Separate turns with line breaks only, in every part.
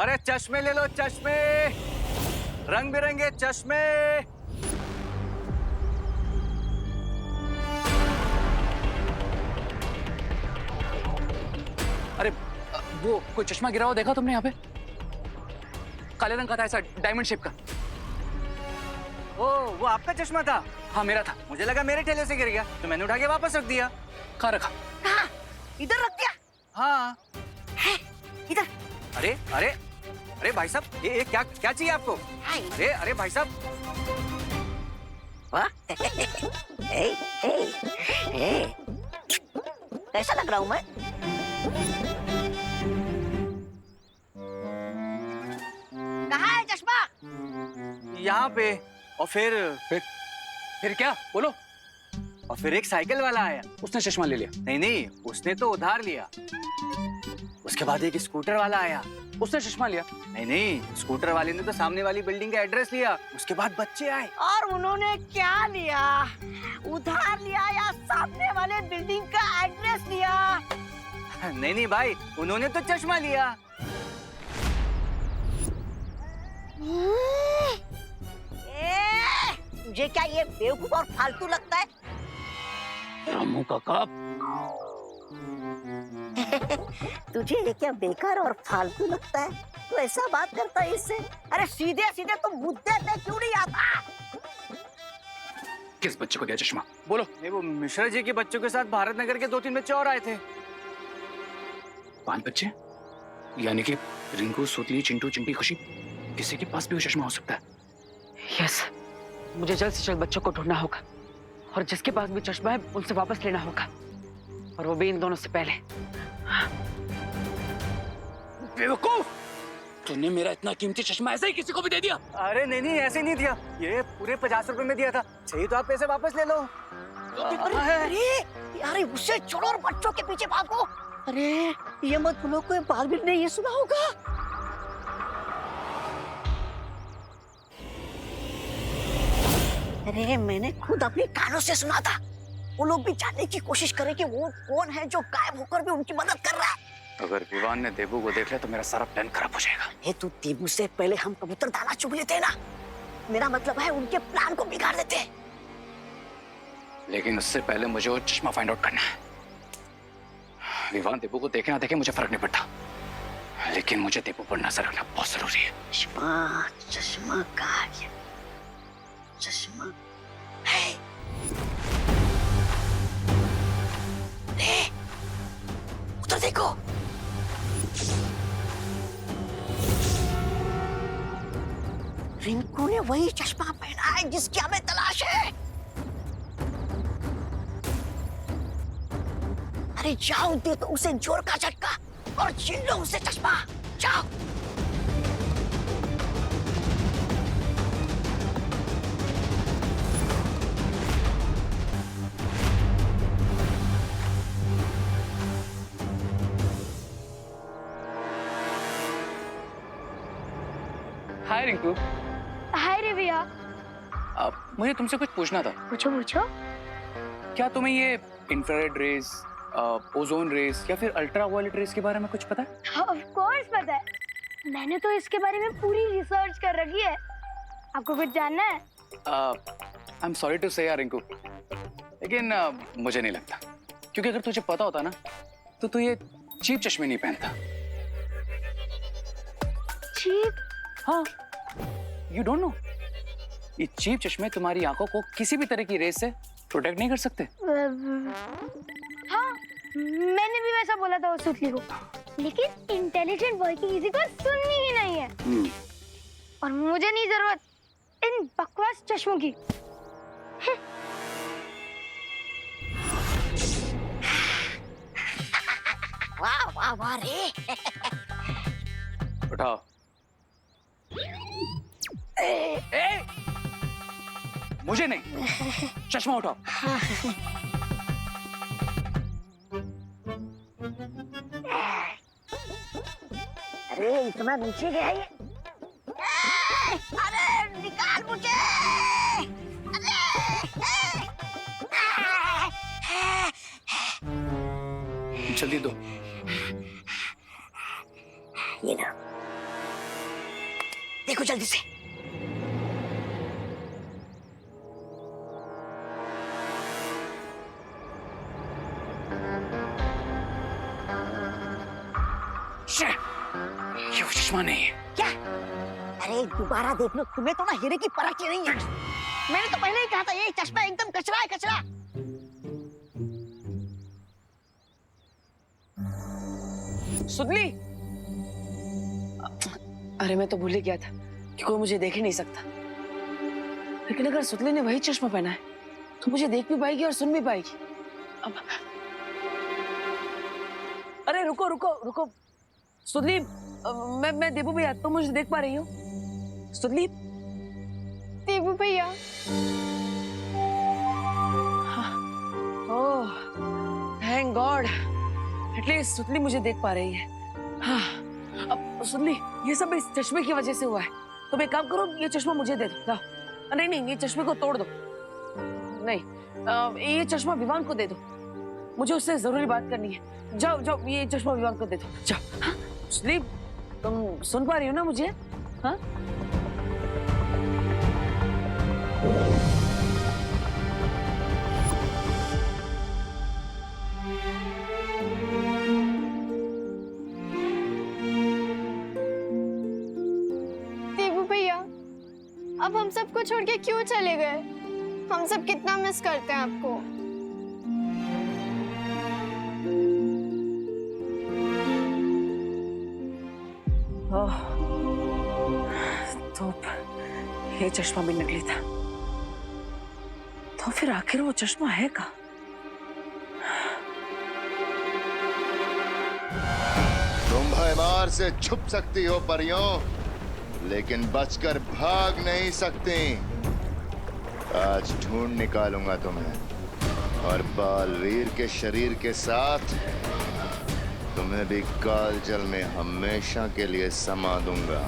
अरे चश्मे ले लो, चश्मे, रंग बिरंगे चश्मे।
अरे वो कोई चश्मा गिरा हुआ देखा तुमने यहाँ पे? काले रंग का था, ऐसा डायमंड शेप का।
ओ, वो आपका चश्मा था?
हाँ मेरा था।
मुझे लगा मेरे ठेले से गिर गया तो मैंने उठा के वापस रख दिया।
कहाँ रखा?
कहाँ? इधर रख दिया?
हाँ।
है, इधर।
अरे अरे अरे भाई साहब, ये क्या क्या चाहिए आपको? अरे अरे भाई साहब।
वाह, ए, ए, ए, कैसा लग रहा हूँ मैं? कहाँ है चश्मा?
यहाँ पे। और
फिर क्या बोलो?
और फिर एक साइकिल वाला आया।
उसने चश्मा ले लिया?
नहीं नहीं, उसने तो उधार लिया। उसके बाद एक स्कूटर वाला आया।
उसने चश्मा लिया?
नहीं नहीं, स्कूटर वाले ने तो सामने वाली बिल्डिंग का एड्रेस लिया। उसके बाद बच्चे आए।
और उन्होंने क्या लिया? उधार लिया या सामने वाले बिल्डिंग का एड्रेस लिया?
नहीं नहीं भाई, उन्होंने तो चश्मा लिया।
तुझे क्या ये बेवकूफ और फालतू लगता है?
रामू काका।
तुझे ये क्या बेकार और फालतू लगता है? तू ऐसा बात करता है इससे? अरे सीधे सीधे तुम मुद्दे पे क्यों नहीं आता?
किस बच्चे को दिया चश्मा? बोलो।
नहीं, वो मिश्रा जी के बच्चों के साथ भारत नगर के 2-3 बच्चे और आए थे।
5 बच्चे? यानी कि रिंकू, सुतली, चिंटू, चिंटी, खुशी, किसी के पास भी वो चश्मा हो सकता है।
यस, मुझे जल्द से जल्द बच्चों को ढूंढना होगा और जिसके पास भी चश्मा है उनसे वापस लेना होगा, और वो भी इन दोनों से पहले।
बेवकूफ! तूने मेरा इतना कीमती चश्मा ऐसे ही किसी को भी दे दिया?
अरे नहीं नहीं, ऐसे नहीं दिया। ये पूरे 50 रुपए में दिया था। चाहिए तो आप पैसे वापस ले लो।
अरे उससे छोड़ो और बच्चों के पीछे भागो। अरे ये मत भूलो, कोई बालवीर ने ये सुना होगा। अरे मैंने खुद अपने कानों से सुना था। वो लोग भी जानने की कोशिश करें कि वो कौन है जो गायब होकर भी उनकी मदद कर रहा है।
अगर विवान ने देबू को देख लिया तो मेरा सारा प्लान खराब हो जाएगा।
ये तू देबू से पहले हम कबूतर दाना चुग लेते हैं ना। मेरा मतलब है उनके प्लान को बिगाड़ देते हैं।
लेकिन उससे पहले मुझे वो चश्मा फाइंड आउट करना है। विवान देबू को देखे ना देखे मुझे फर्क नहीं पड़ता, लेकिन मुझे देबू पर नजर रखना बहुत जरूरी है।
चश्मा, चश्मा कहाँ गया? चश्मा है। उधर देखो। रिंकू ने वही चश्मा पहना है जिसकी हमें तलाश है। अरे जाओ, दे तो उसे जोर का झटका और छीन लो उसे चश्मा। जाओ।
हाय रिंकू।
हाय रे भैया।
मुझे तुमसे कुछ पूछना था।
पूछो पूछो।
क्या तुम्हें ये इंफ्रारेड रेज, ओजोन रेज या फिर अल्ट्रा वायलेट रेज के बारे में कुछ पता है?
ऑफ कोर्स पता है, मैंने तो इसके बारे में पूरी रिसर्च कर रखी है। आपको कुछ जानना है?
आई एम सॉरी टू से यार रिंकू, लेकिन मुझे नहीं लगता, क्योंकि अगर तुझे पता होता ना तो तू ये चीप चश्मे नहीं पहनता।
चीप?
हाँ, यू डोंट नो, ये चीप चश्मे तुम्हारी आंखों को किसी भी तरह की रेस से प्रोटेक्ट नहीं कर सकते।
हाँ, मैंने भी वैसा बोला था उस सुतली को, लेकिन इंटेलिजेंट बॉय की किसी को सुननी ही नहीं है। और मुझे नहीं जरूरत इन बकवास चश्मों की।
वाह वाह वाह रे।
उठाओ। ए! मुझे नहीं, चश्मा उठाओ।
अरे इतना नीचे गया ये। अरे निकाल मुझे।
जल्दी दो।
ये ना। देखो जल्दी से।
ये वो चश्मा नहीं है।
क्या? अरे दोबारा देख लो, तुम्हें तो ना हीरे की परख ही नहीं है। मैंने तो पहले ही कहा था, ये चश्मा एकदम कचरा है, कचरा।
सुतली, अरे मैं तो भूल ही गया था कि कोई मुझे देख ही नहीं सकता। लेकिन अगर सुतली ने वही चश्मा पहना है तो मुझे देख भी पाएगी और सुन भी पाएगी। अब अरे रुको रुको रुको सुतली, मैं देबू भैया, तुम मुझे देख पा रही हो? सुतली,
देबू भैया।
ओह थैंक गॉड, एटलीस्ट सुतली मुझे देख पा रही है। हाँ, अब सुतली, ये सब इस चश्मे की वजह से हुआ है। तुम एक काम करो, ये चश्मा मुझे दे दो। जाओ। नहीं नहीं, ये चश्मे को तोड़ दो। नहीं, ये चश्मा विवान को दे दो, मुझे उससे जरूरी बात करनी है। जाओ जाओ, ये चश्मा विवान को दे दो, जाओ। हाँ? सुतली, तुम सुन पा रही हो ना मुझे? हाँ?
देबू भैया, अब हम सबको छोड़ के क्यों चले गए? हम सब कितना मिस करते हैं आपको।
ओह, तो ये चश्मा भी नकली था। तो फिर आखिर वो चश्मा है कहाँ?
तुम भयमार से छुप सकती हो परियों, लेकिन बचकर भाग नहीं सकती। आज ढूंढ निकालूंगा तुम्हें और बालवीर के शरीर के साथ तुम्हें भी काल जल में हमेशा के लिए समा दूंगा।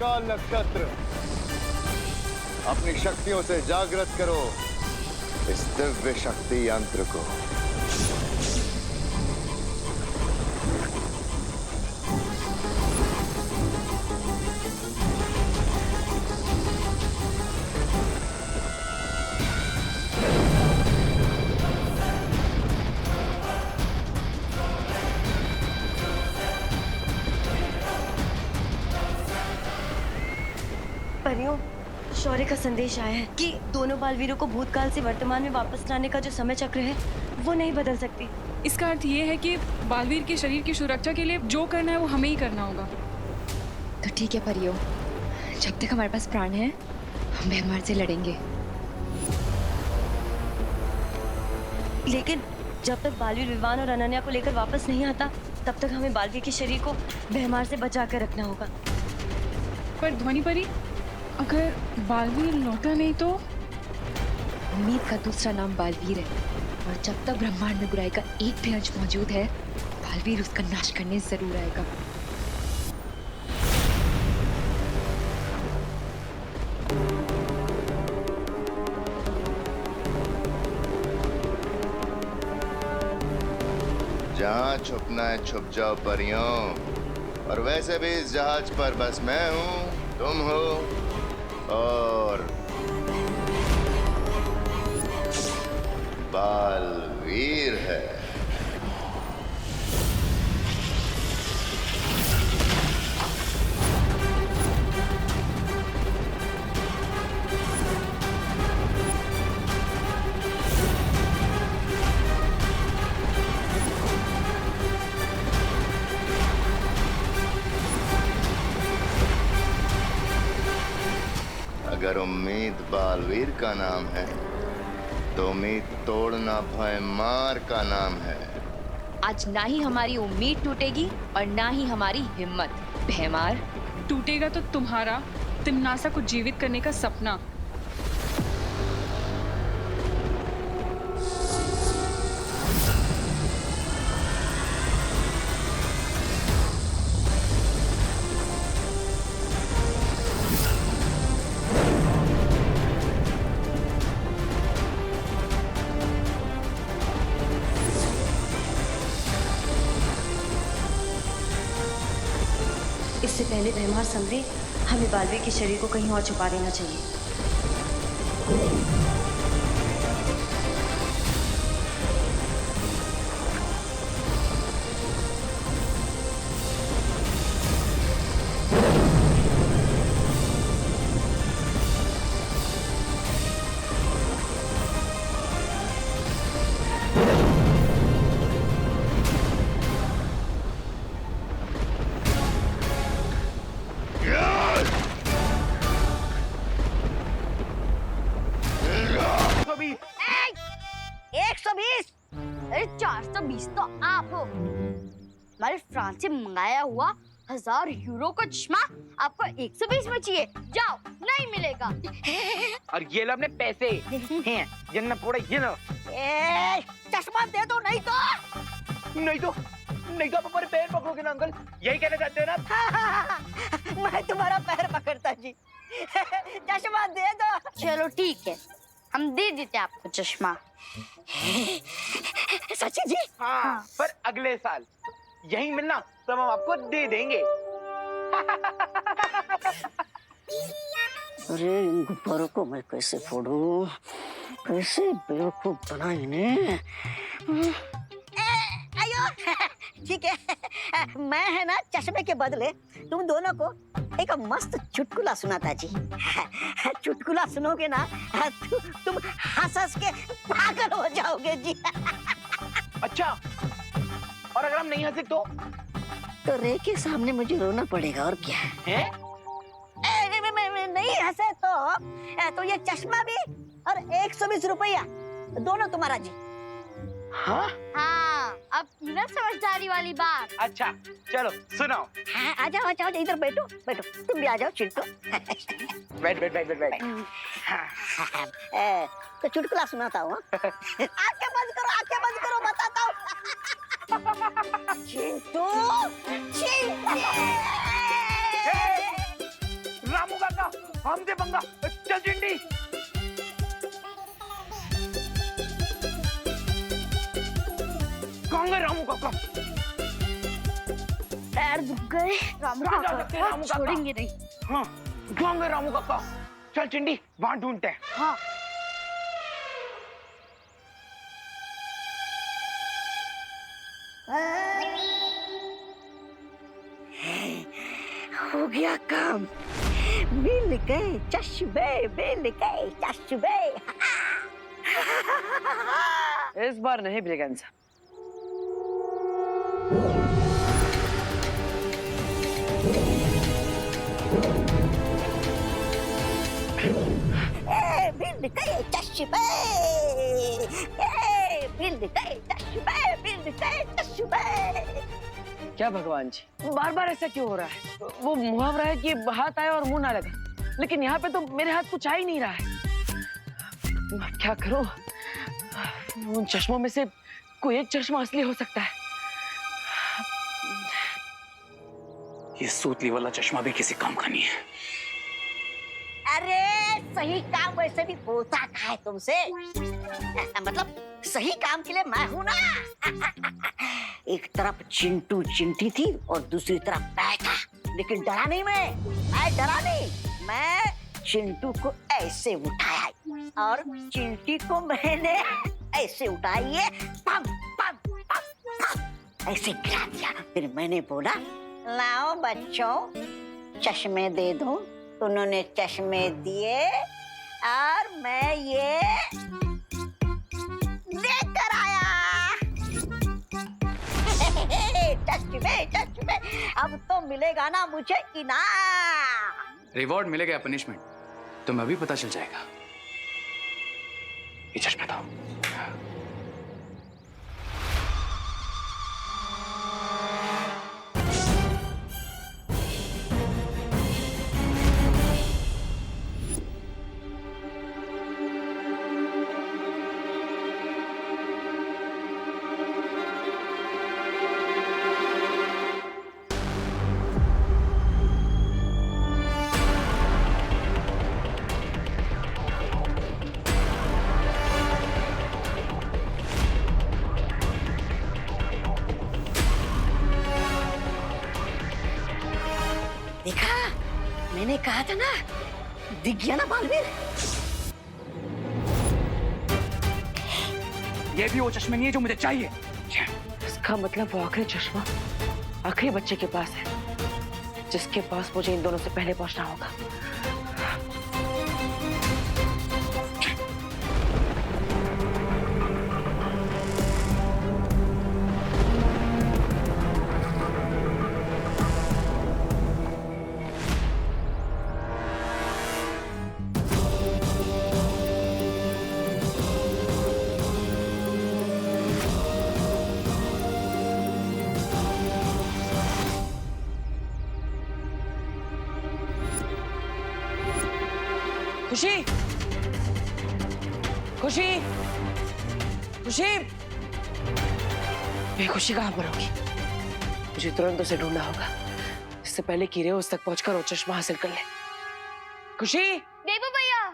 काल नक्षत्र, अपनी शक्तियों से जागृत करो इस दिव्य शक्ति यंत्र को।
परियों, शौर्य का संदेश आया है कि दोनों बालवीरों को भूतकाल से वर्तमान में वापस लाने का जो समय चक्र है वो नहीं बदल सकती।
इसका अर्थ ये है कि बालवीर के शरीर की सुरक्षा के लिए जो करना है वो हमें ही करना होगा।
तो ठीक है परियों, जब तक हमारे पास प्राण है हम बेहमार से लड़ेंगे।
लेकिन जब तक बालवीर विवान और अनन्या को लेकर वापस नहीं आता तब तक हमें बालवीर के शरीर को बेहमार से बचा कर रखना होगा।
पर ध्वनि परी, अगर बालवीर लौटा नहीं तो?
उम्मीद का दूसरा नाम बालवीर है, और जब तक ब्रह्मांड में बुराई का एक भी अंश मौजूद है बालवीर उसका नाश करने जरूर आएगा।
जहाँ छुपना है छुप जाओ परियों, और वैसे भी इस जहाज पर बस मैं हूँ, तुम हो और बालवीर है। अगर उम्मीद बालवीर का नाम है तो उम्मीद तोड़ना भयमार का नाम है।
आज ना ही हमारी उम्मीद टूटेगी और ना ही हमारी हिम्मत। भैमार।
टूटेगा तो तुम्हारा तिमनासा को जीवित करने का सपना।
इससे पहले भैमार समझे, हमें बालवीर के शरीर को कहीं और छुपा देना चाहिए।
अरे 420 तो आप हो। हमारे फ्रांस से मंगाया हुआ 1000 यूरो का चश्मा आपको 120 में चाहिए। जाओ, नहीं मिलेगा।
और ये लो अपने पैसे। ये ना पूरा ये लो।
चश्मा दे दो, नहीं तो
आप हमारे पैर पकड़ोगे ना अंकल, यही कहना चाहते हो ना आप?
मैं तुम्हारा पैर पकड़ता जी। चश्मा दे दो।
चलो ठीक है, हम दे देते आपको चश्मा।
सच्ची जी?
हाँ, पर अगले साल यही मिलना तो हम आपको दे देंगे।
अरे इन गुब्बारों को मैं कैसे फोड़ूं? कैसे बेवकूफ बना इन्हें? आयो, ठीक है। मैं है ना चश्मे के बदले तुम दोनों को एक मस्त चुटकुला सुनाता जी। चुटकुला सुनोगे ना तुम हंस के पागल हो जाओगे जी।
अच्छा, और अगर हम नहीं हंसे तो
रे के सामने मुझे रोना पड़ेगा, और क्या है? नहीं हंसे तो ये चश्मा भी और 120 रुपया दोनों तुम्हारा जी।
हाँ?
हाँ, अब ना समझदारी वाली बात।
अच्छा, चलो सुनाओ।
हाँ, आ जाओ इधर बैठो, तुम भी आ जाओ चिंटू।
बैठ।
तो चुटकुला सुनाता हूँ। आंखें बंद करो, बताता हूँ। चिंटू,
रामू काका, हमसे पंगा। चल चिंटी। कहाँ गए रामू काका?
पैर दुख गए। रामू काका छोड़ेंगे नहीं।
हाँ, कहाँ गए रामू काका? चल चिंटी, वहाँ ढूंढते हैं।
हाँ।
हो गया काम। मिल गए चश्मे।
इस बार नहीं मिलेगा इंसान।
मिल गए चश्मे।
क्या भगवान जी, बार बार ऐसा क्यों हो रहा है? वो मुहावरा है कि हाथ आया और मुंह ना लगा, लेकिन यहाँ पे तो मेरे हाथ कुछ आ ही नहीं रहा है। अब क्या करूं? उन चश्मों में से कोई एक चश्मा असली हो सकता है।
ये सूतली वाला चश्मा भी किसी काम का नहीं है।
अरे सही काम वैसे भी होता है तुमसे, मतलब सही काम के लिए मैं हूं ना। एक तरफ चिंटू चिंटी थी और दूसरी तरफ मैं था, लेकिन डरा नहीं मैं चिंटू को ऐसे उठाया और चिंटी को मैंने ऐसे उठाई है, पम पम पम पम ऐसे गिरा दिया। फिर मैंने बोला, लाओ बच्चों चश्मे दे दो। उन्होंने चश्मे दिए और मैं ये लेकर आया। चश्मे अब तो मिलेगा ना मुझे इनाम।
रिवॉर्ड मिलेगा या पनिशमेंट तुम्हें अभी पता चल जाएगा। ये चश्मा था।
देखा, मैंने कहा था ना, दिख गया ना बालवीर।
ये भी वो चश्मे नहीं है जो मुझे चाहिए।
इसका मतलब वो आखिरी चश्मा आखिरी बच्चे के पास है, जिसके पास मुझे इन दोनों से पहले पहुंचना होगा। खुशी, खुशी, खुशी, ये खुशी कहाँ पर होगी? मुझे तुरंत उसे ढूंढना होगा, इससे पहले कि रे उस तक पहुंचकर वो चश्मा हासिल कर ले। खुशी,
देवू भैया।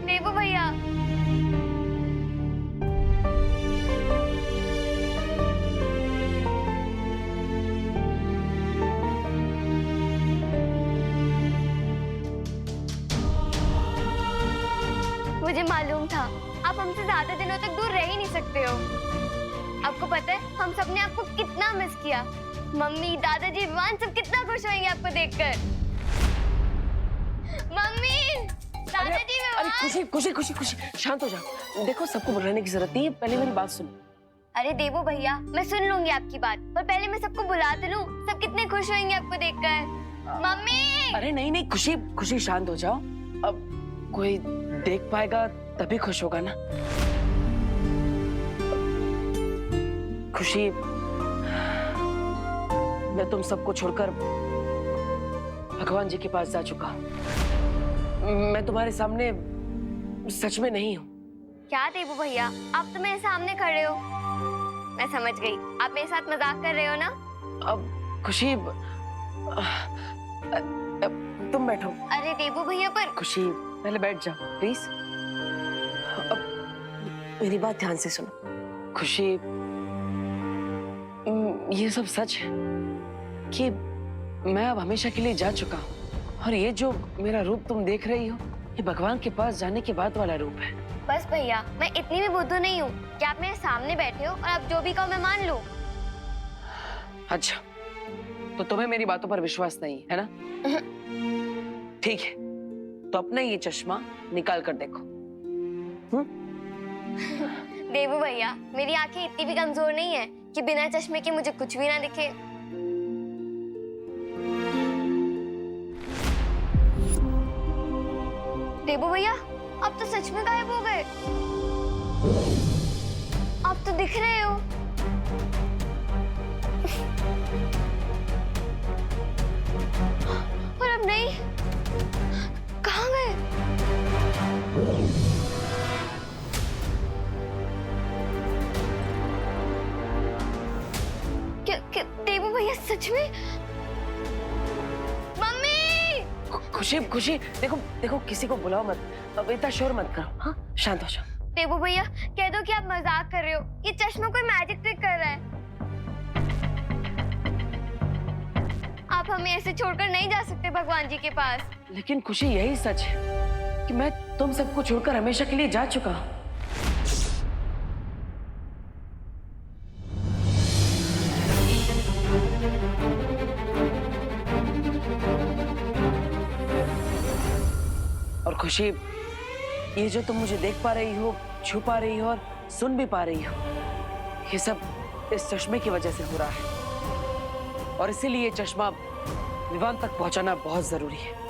देवू भैया। मुझे मालूम था आप हमसे ज्यादा दिनों तक दूर रह ही नहीं सकते हो। आपको पता है हम सबने आपको कितना मिस किया। मम्मी, दादाजी, विवान सब कितना खुश होंगे आपको देखकर। मम्मी, दादाजी,
अरे खुशी, खुशी, खुशी, खुशी, शांत हो जाओ। देखो, सबको बुलाने की जरूरत नहीं है, पहले मेरी बात सुनो।
अरे देवो भैया, मैं सुन लूंगी आपकी बात, पर पहले मैं सबको बुला तो लूं। सब कितने खुश होंगे आपको देखकर। मम्मी।
अरे नहीं नहीं खुशी, खुशी शांत हो जाओ। अब कोई देख पाएगा तभी खुश होगा ना। खुशी, मैं तुम सबको छोड़कर भगवान जी के पास जा चुका हूँ। मैं तुम्हारे सामने सच में नहीं हूँ।
क्या देवो भैया, आप तो मेरे सामने खड़े हो। मैं समझ गई, आप मेरे साथ मजाक कर रहे हो ना।
अब खुशी, तुम बैठो।
अरे देवो भैया, पर
खुशी पहले बैठ जाओ प्लीज। अब मेरी बात ध्यान से सुनो। खुशी, ये सब सच है कि मैं अब हमेशा के लिए जा चुका हूँ, और ये जो मेरा रूप तुम देख रही हो, ये भगवान के पास जाने के बाद वाला रूप है।
बस भैया, मैं इतनी भी बुद्धू नहीं हूँ कि आप मेरे सामने बैठे हो और आप जो भी कहो मैं मान लूं।
अच्छा, तो तुम्हें मेरी बातों पर विश्वास नहीं है ना? ठीक है, तो अपना ये चश्मा निकाल कर देखो।
देवू भैया, मेरी आंखें इतनी भी कमजोर नहीं है कि बिना चश्मे के मुझे कुछ भी ना दिखे। देवू भैया, आप तो सच में गायब हो गए। आप तो दिख रहे हो। और अब नहीं, कहाँ गए? क्या देवू भैया सच में? मम्मी!
खुशी, खुशी, देखो देखो, किसी को बुलाओ मत, अब इतना शोर मत करो। हाँ, शांत हो जाओ।
देवू भैया, कह दो कि आप मजाक कर रहे हो। ये चश्मा कोई मैजिक ट्रिक कर रहा है। आप हमें ऐसे छोड़कर नहीं जा सकते भगवान जी के पास।
लेकिन खुशी, यही सच है कि मैं तुम सबको छोड़कर हमेशा के लिए जा चुका हूँ। और खुशी, ये जो तुम मुझे देख पा रही हो, छू पा रही हो और सुन भी पा रही हो, ये सब इस चश्मे की वजह से हो रहा है, और इसीलिए ये चश्मा विवान तक पहुंचाना बहुत जरूरी है।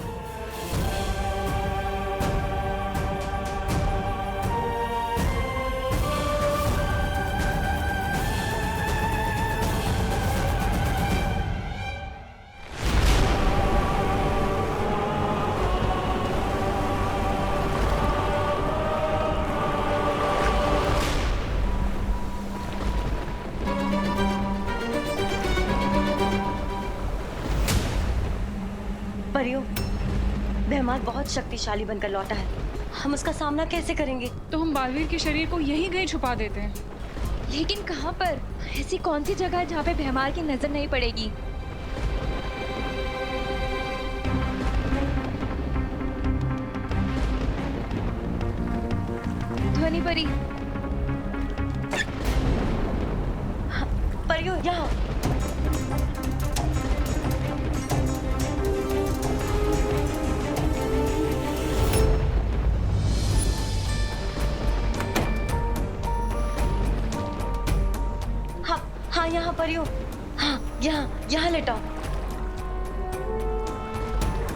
परियों, भैमार बहुत शक्तिशाली बनकर लौटा है। हम उसका सामना कैसे करेंगे?
तो हम बालवीर के शरीर को यहीं कहीं छुपा देते हैं।
लेकिन कहाँ पर? ऐसी कौन सी जगह है जहाँ पे भैमार की नजर नहीं पड़ेगी? ध्वनि परी,
परियों यहाँ। हाँ हाँ, यहाँ परियों। हाँ, यहाँ लेटाओ,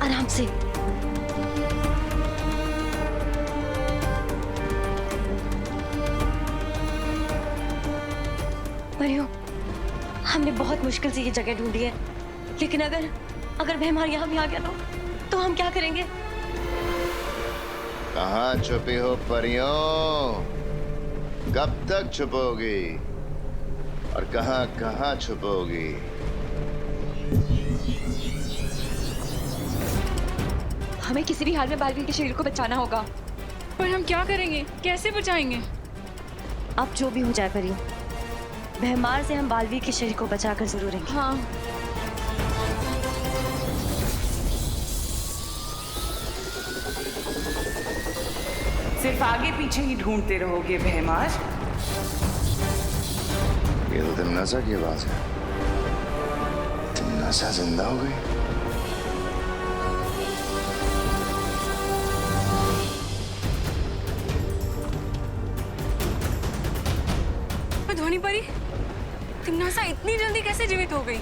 आराम से। परियों, हमने बहुत मुश्किल से ये जगह ढूंढी है, लेकिन अगर भैमार यहाँ भी आ गया तो हम क्या करेंगे?
कहाँ छुपी हो परियों? कब तक छुपोगी और कहाँ कहाँ छुपोगी?
हमें किसी भी हाल में बालवीर के शरीर को बचाना होगा।
पर हम क्या करेंगे? कैसे बचाएंगे?
अब जो भी हो जाए परियों, भैमार से हम बालवीर के शरीर को बचाकर जरूर रहेंगे।
हाँ,
सिर्फ आगे पीछे ही ढूंढते रहोगे भैमार?
ये तो तिमनासा की आवाज है। तिमनासा जिंदा हो गई?
ध्वनि परी, तिमनासा इतनी जल्दी कैसे जीवित हो गई?